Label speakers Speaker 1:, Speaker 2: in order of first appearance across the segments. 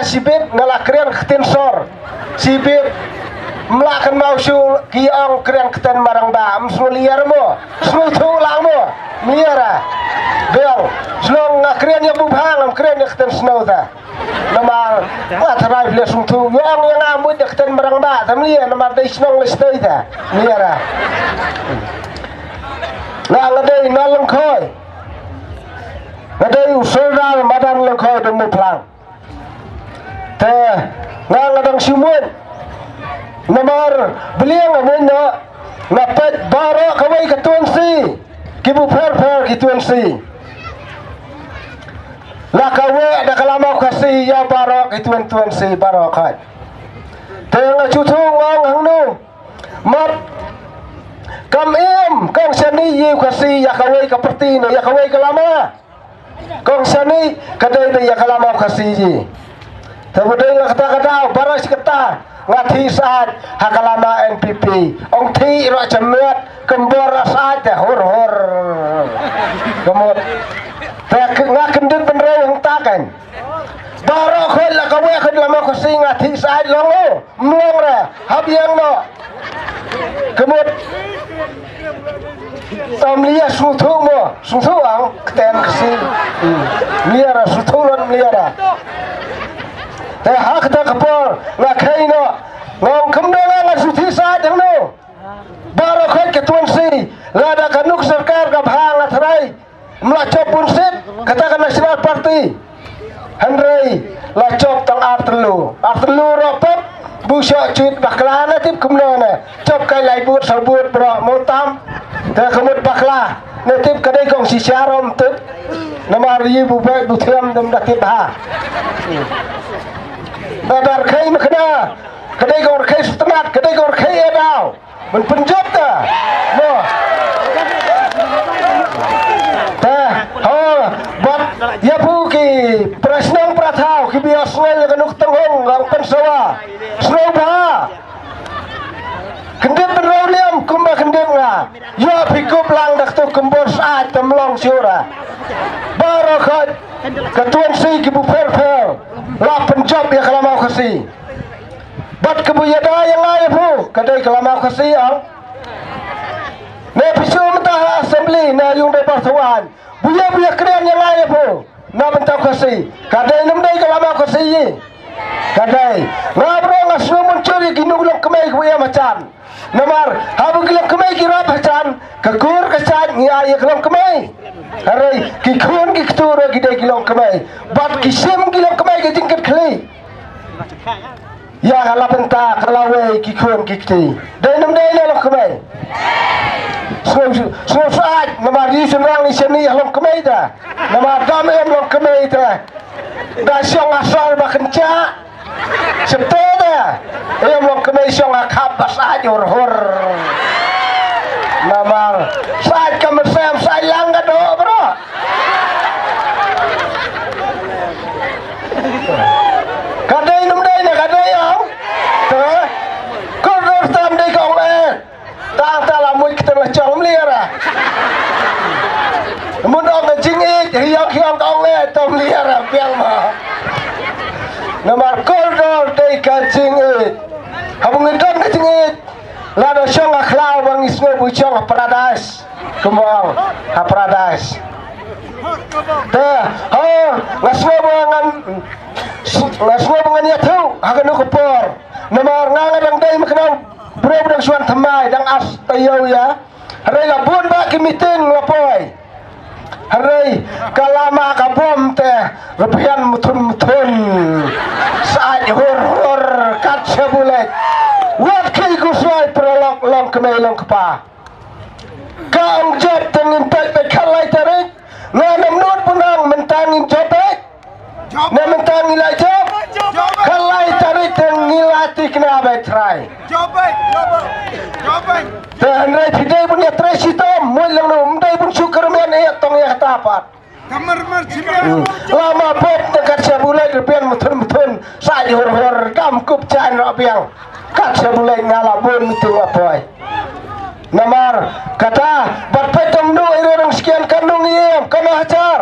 Speaker 1: sibib ngalakrian ketensor sibib melakan mau sul kiong krian keten marang ba msuliar mo smutu lang mo miara bel slong ngakrian ya bubhang krian ya keten snauta nama atrai beli smutu yang amud ya keten marang ba tamlia nama dai snong listoita miara na ngadai naleng khoi ngadai usura madan leng khoi demu plang te ngadang simun nomor beliau ngamun napet barak kawai ketuan si kibu per ketuan si lah kawai ada kalamau kasih ya barak ketuan tuan si barakat tengah cucu ngang hangnu mat kam kong seni yu kasih ya kawai keperti no ya kawai kalama kong seni kadai ya kalamau kasih ji tapi kata barak si kata ngati saat hakalama NPP ong ti ro cemet kembor saat hor kemut tak ngakendin bener yang takan baro khol la kawe khol lama ko sing ngati saat longo mlong ra habiang no kemut tamlia sutu mo sutu ang kten kesi liara sutu lon liara hak tak kapor ngakai no ngom kemdela la suthi sa dang no baro khoi ketuan si lada kanuk sarkar ka bhang athrai mlachop punsit katakan national party handrai lachop tang artelu ropop busok cuit baklana tip kemnana chop kai lai but sabut bro motam ta kemut bakla netip kadai kong si syarom tip nama ri bu baik bu thiam dam datip ha Babar khai makna kadai gor khai sutanat kadai gor khai edau men penjot ta no ta ho bat ya pu ki prasnong prathau ki biaswel kanuk tanghong lang pensawa sroba kendit beroliam kumba kendit nga ya pikup lang dak tu kembor saat temlong siura barakat ketuan si ki bu fer lah penjob ya kalamau kasih bat kebuyada yang lain bu kadai kalamau kasih ang ne pisu mentah assembly na yung debar tuan buya keren yang lain bu na bentau kasih kadai namdai kalamau kasih kadai ngabro ngasnu mencuri ginulong kemai kuya macan namar habu gilang kemai kira macan kekur kesan ngiaya gilang kemai harai kikun kiktura gidai gilang kemai bat kisim gilang kemai kejingkat keli ya kalau benta kalawai kikun kikti dai namdai gilang kemai semua saat namar di senang di sini gilang kemai dah namar damai gilang kemai dah dah siang asal bakenca sepeda yang mau kemai siang akab basah hor namar saat kemesem sayang gado bro kadai namdai na kadai yang kau tam dai kong tak lamui kita lecong liara mun ong jingit hiang kong tom liara piang ma namar koridor dai kajingit habung idon kajingit lada syong aklau bang isme bucong paradise kembang paradise teh ngasmo bangan ya tu hagan ukupor namar ngangadang dai maknau bro dang suan thamai dang as tayo ya harai labun ba ki meeting lapoi harai kalama kabom teh repian mutun saat hor kat sebulet wat kai kusai prolog long kemai long kepa kaung jet tengin tak kalai tarik nganam nut punang mentangin jopek na mentangin lai job kalai tarik tengilati kena betrai jopek dan rai tidak punya tresitom mulang no mdai pun syukur men tong ya tapat lama pop dekat sebulan repian mutun saat hor damkup jan robiang kat sebulan ngalabun itu apa namar kata berpetom do irang sekian kandung iya kena hajar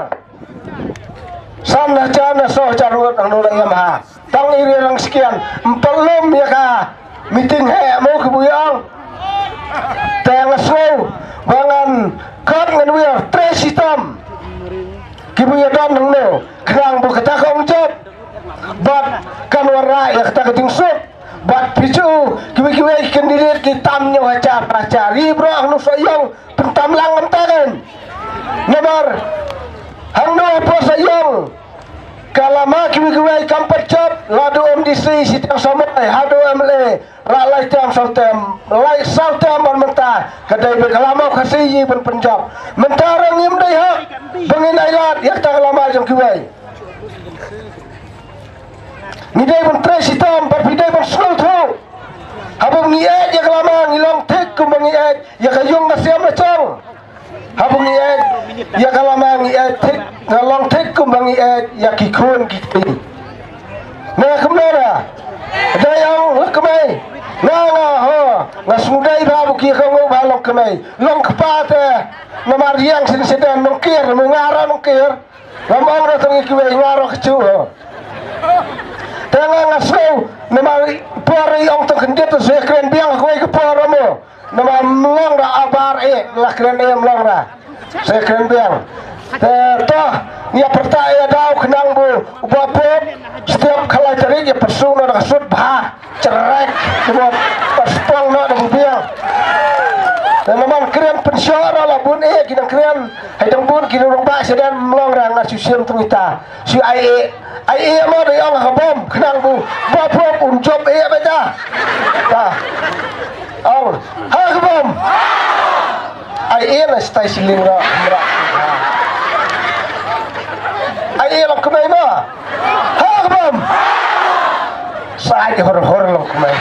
Speaker 1: sana jana so carut ang nulai yamaha tang iri lang sekian empelum ya ka meeting he mau kebuyang tang slow bangan kat ngan wir tre sistem kibuya dan nang no kerang bu kata kong job bat kan wara ya kata keting sup bat picu kiwi kandidat kitam nya waca pracari bro anu sayang pentam lang mentakan nomor hang no po sayang kalama kiwi kampat job ladu MDC sitang samai hadu MLA lalai tam sautem lai sautem mentah kadai berkalama kasih ben penjab mentarang im dai ha bengin ailat yak ta kalama jang kiwi ni dai ben tres hitam berbidai ben sul tu habung ni ya kalama ngilong tek kumbang ya ya kayung nasiam macang habung ni ya kalama ni tek ngalong tek kumbang ya kikun kiti na kumara dayang lakmai nga ho ngasudai babu ki kau balong kemai long kepate namar yang sedang mungkir mengara mungkir ngomong datang kiwe ngaro kecu tengah ngasau namar pori ong tong kendet se kren biang kowe ke poromo namar melong ra abar lah kren melong ra se kren biang toh ia pertaya dau kenang bu ubapop setiap kala cari dia persu na kasut bah cerek buat paspong na dong biang dan memang keren pensyara lah bun kinang keren haidang bun kinurung ba sedan melong ra ngasusian tungita si ai mo de ong habom kenang bu ubapop unjob baca ta ong ha habom ai na stai siling ra ai lang kumay mo ha kabam sa ai hor lang kumay